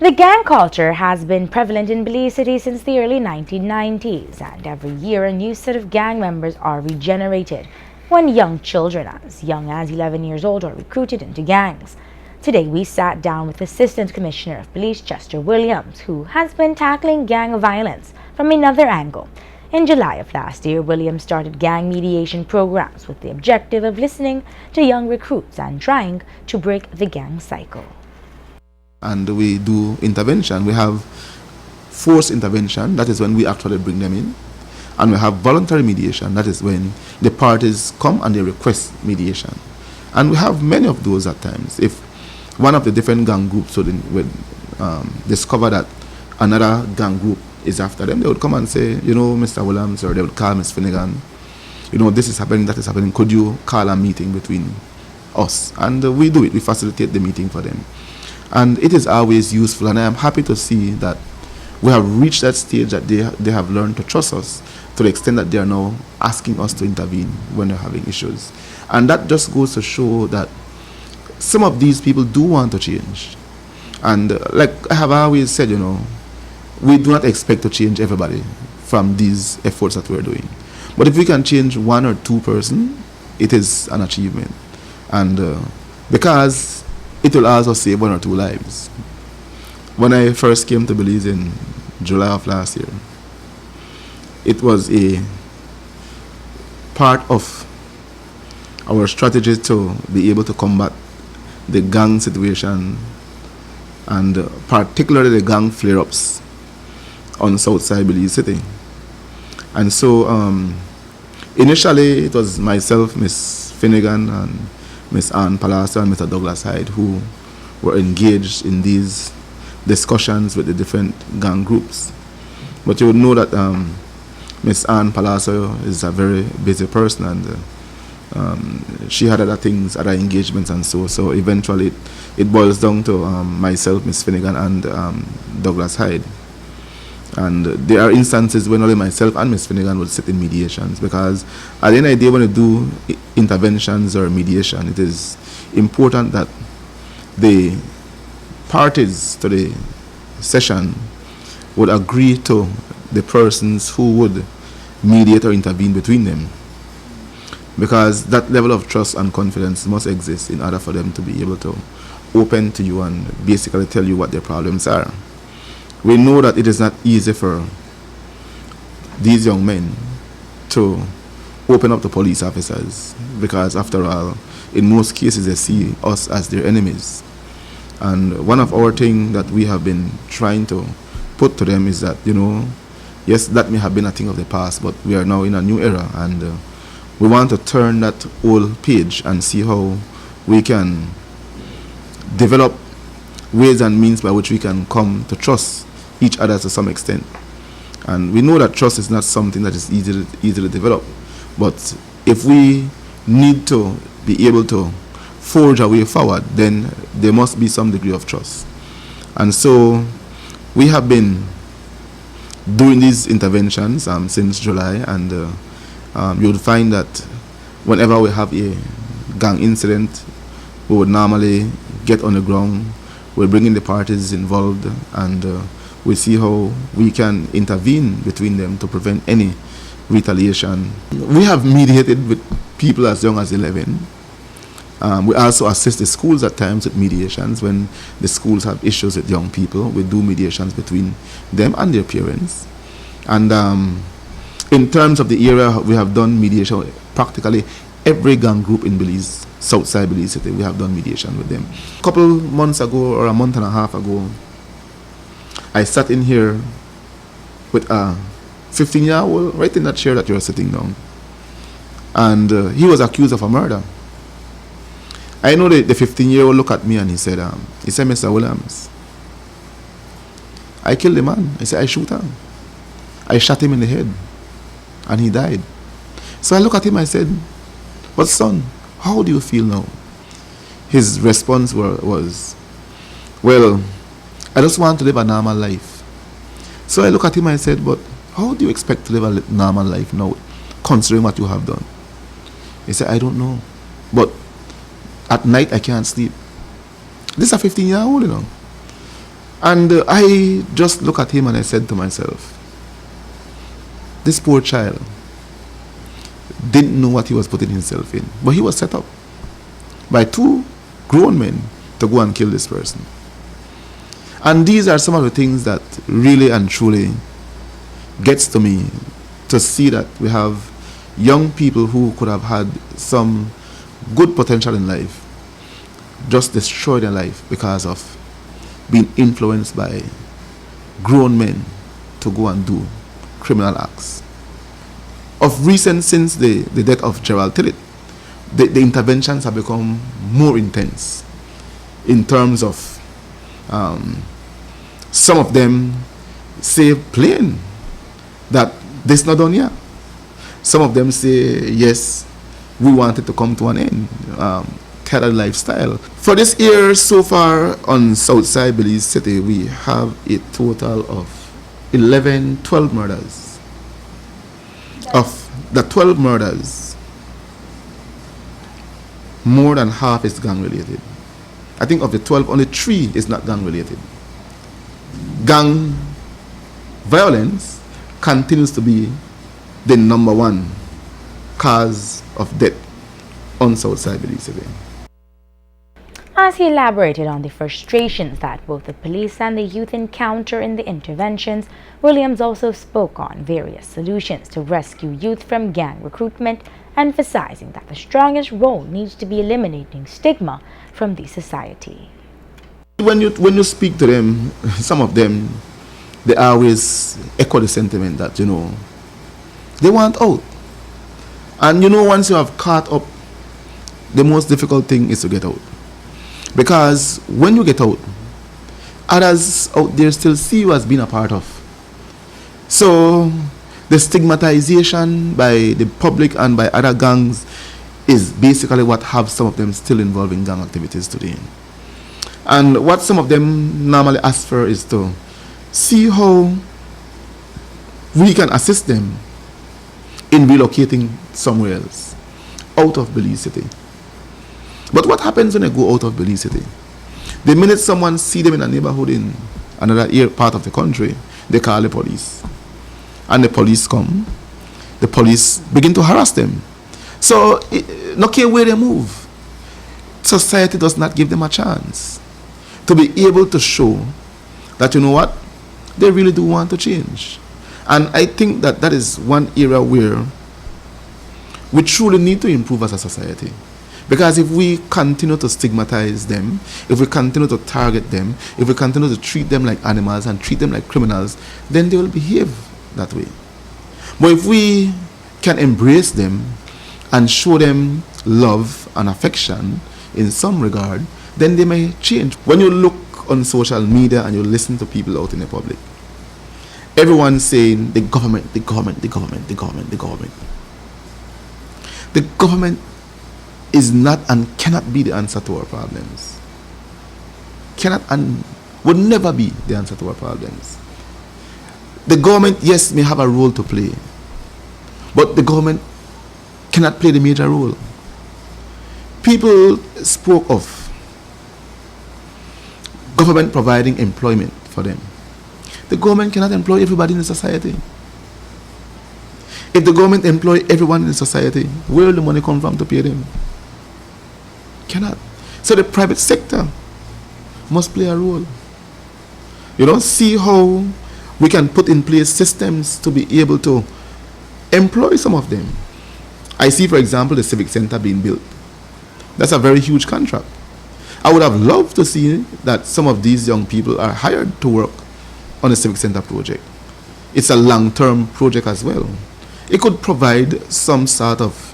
The gang culture has been prevalent in Belize City since the early 1990s, and every year a new set of gang members are regenerated when young children as young as 11 years old are recruited into gangs. Today we sat down with Assistant Commissioner of Police Chester Williams, who has been tackling gang violence from another angle. In July of last year, Williams started gang mediation programs with the objective of listening to young recruits and trying to break the gang cycle. And we do intervention. We have forced intervention, that is when we actually bring them in. And we have voluntary mediation, that is when the parties come and they request mediation. And we have many of those at times. If one of the different gang groups would discover that another gang group is after them, they would come and say, Mr. Williams, or they would call Ms. Finnegan, this is happening, that is happening, could you call a meeting between us? And we do it, we facilitate the meeting for them. And it is always useful, and I am happy to see that we have reached that stage that they have learned to trust us to the extent that they are now asking us to intervene when they're having issues. And that just goes to show that some of these people do want to change. And like I have always said, we do not expect to change everybody from these efforts that we're doing. But if we can change one or two person, it is an achievement. And because it will also save one or two lives. When I first came to Belize in July of last year, it was a part of our strategy to be able to combat the gang situation, and particularly the gang flare-ups on Southside Belize City. And so initially it was myself, Ms. Finnegan, and Ms. Ann Palasa and Mr. Douglas Hyde who were engaged in these discussions with the different gang groups. But you would know that Ms. Ann Palasa is a very busy person, and she had other things, other engagements, and so eventually it boils down to myself, Ms. Finnegan, and Douglas Hyde. And there are instances when only myself and Ms. Finnegan would sit in mediations, because at the end of the day, when you do interventions or mediation, it is important that the parties to the session would agree to the persons who would mediate or intervene between them, because that level of trust and confidence must exist in order for them to be able to open to you and basically tell you what their problems are. We know that it is not easy for these young men to open up to police officers, because after all, in most cases they see us as their enemies. And one of our things that we have been trying to put to them is that, yes, that may have been a thing of the past, but we are now in a new era, and we want to turn that old page and see how we can develop ways and means by which we can come to trust each other to some extent. And we know that trust is not something that is easily developed, but if we need to be able to forge a way forward, then there must be some degree of trust. And so we have been doing these interventions since July, and you'll find that whenever we have a gang incident, we would normally get on the ground, we'll bring in the parties involved, and we see how we can intervene between them to prevent any retaliation. We have mediated with people as young as 11. We also assist the schools at times with mediations. When the schools have issues with young people, we do mediations between them and their parents. And in terms of the area, we have done mediation practically every gang group in Belize, Southside Belize City. We have done mediation with them. A couple months ago, or a month and a half ago, I sat in here with a 15-year-old right in that chair that you're sitting down, and he was accused of a murder. I know the 15-year-old looked at me and he said, Mr. Williams, I killed the man. I said, I shoot him. I shot him in the head, and he died. So I look at him, I said, but son, how do you feel now? His response was, well, I just want to live a normal life. So I look at him and I said, but how do you expect to live a normal life now, considering what you have done? He said, I don't know, but at night I can't sleep. This is a 15-year-old, And I just look at him and I said to myself, this poor child didn't know what he was putting himself in. But he was set up by two grown men to go and kill this person. And these are some of the things that really and truly gets to me, to see that we have young people who could have had some good potential in life just destroy their life because of being influenced by grown men to go and do criminal acts. Of recent, since the death of Gerald Tillett, the interventions have become more intense in terms of some of them say plain that this not done yet. Some of them say, yes, we want it to come to an end. Terror lifestyle. For this year so far on Southside Belize City, we have a total of 12 murders. Of the 12 murders, more than half is gang related. I think of the 12, only 3 is not gang related. Gang violence continues to be the number one cause of death on Southside Belize City. As he elaborated on the frustrations that both the police and the youth encounter in the interventions, Williams also spoke on various solutions to rescue youth from gang recruitment, emphasizing that the strongest role needs to be eliminating stigma from the society. When you speak to them, some of them, they always echo the sentiment that, they want out. And once you have caught up, the most difficult thing is to get out. Because when you get out, others out there still see you as being a part of. So the stigmatization by the public and by other gangs is basically what have some of them still involved in gang activities today. And what some of them normally ask for is to see how we can assist them in relocating somewhere else, out of Belize City. But what happens when they go out of Belize City? The minute someone see them in a neighborhood in another part of the country, they call the police. And the police come, the police begin to harass them. So, no care where they move, society does not give them a chance to be able to show that, they really do want to change. And I think that is one area where we truly need to improve as a society. Because if we continue to stigmatize them, if we continue to target them, if we continue to treat them like animals and treat them like criminals, then they will behave that way. But if we can embrace them and show them love and affection in some regard, then they may change. When you look on social media and you listen to people out in the public, everyone's saying the government, the government, the government, the government, the government. The government is not and cannot be the answer to our problems. Cannot and would never be the answer to our problems. The government, yes, may have a role to play, but the government cannot play the major role. People spoke of government providing employment for them. The government cannot employ everybody in the society. If the government employ everyone in the society, where will the money come from to pay them? Cannot. So the private sector must play a role. See how we can put in place systems to be able to employ some of them. I see, for example, the Civic Center being built. That's a very huge contract. I would have loved to see that some of these young people are hired to work on the Civic Center project. It's a long-term project as well. It could provide some sort of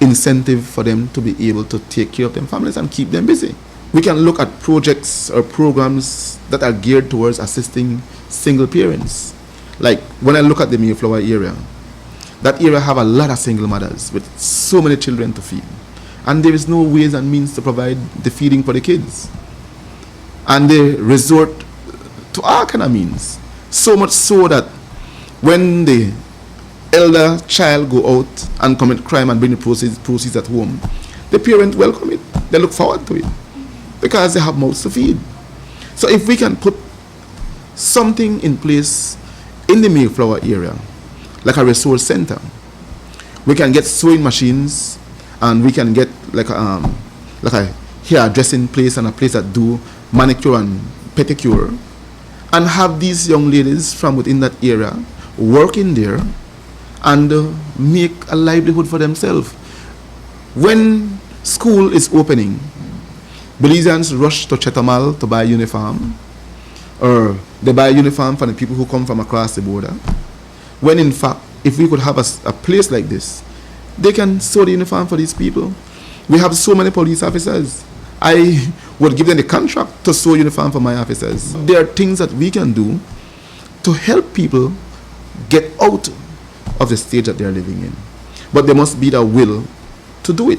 incentive for them to be able to take care of their families and keep them busy. We can look at projects or programs that are geared towards assisting single parents. Like when I look at the Mayflower area, that area have a lot of single mothers with so many children to feed. And there is no ways and means to provide the feeding for the kids. And they resort to all kind of means. So much so that when the elder child go out and commit crime and bring the proceeds at home, the parents welcome it. They look forward to it because they have mouths to feed. So if we can put something in place in the Mayflower area, like a resource center. We can get sewing machines, and we can get like a hairdressing place and a place that do manicure and pedicure, and have these young ladies from within that area working there and make a livelihood for themselves. When school is opening, Belizeans rush to Chetamal to buy uniform, or they buy uniform for the people who come from across the border. When in fact, if we could have a place like this, they can sew the uniform for these people. We have so many police officers. I would give them the contract to sew uniform for my officers. There are things that we can do to help people get out of the stage that they're living in. But there must be the will to do it.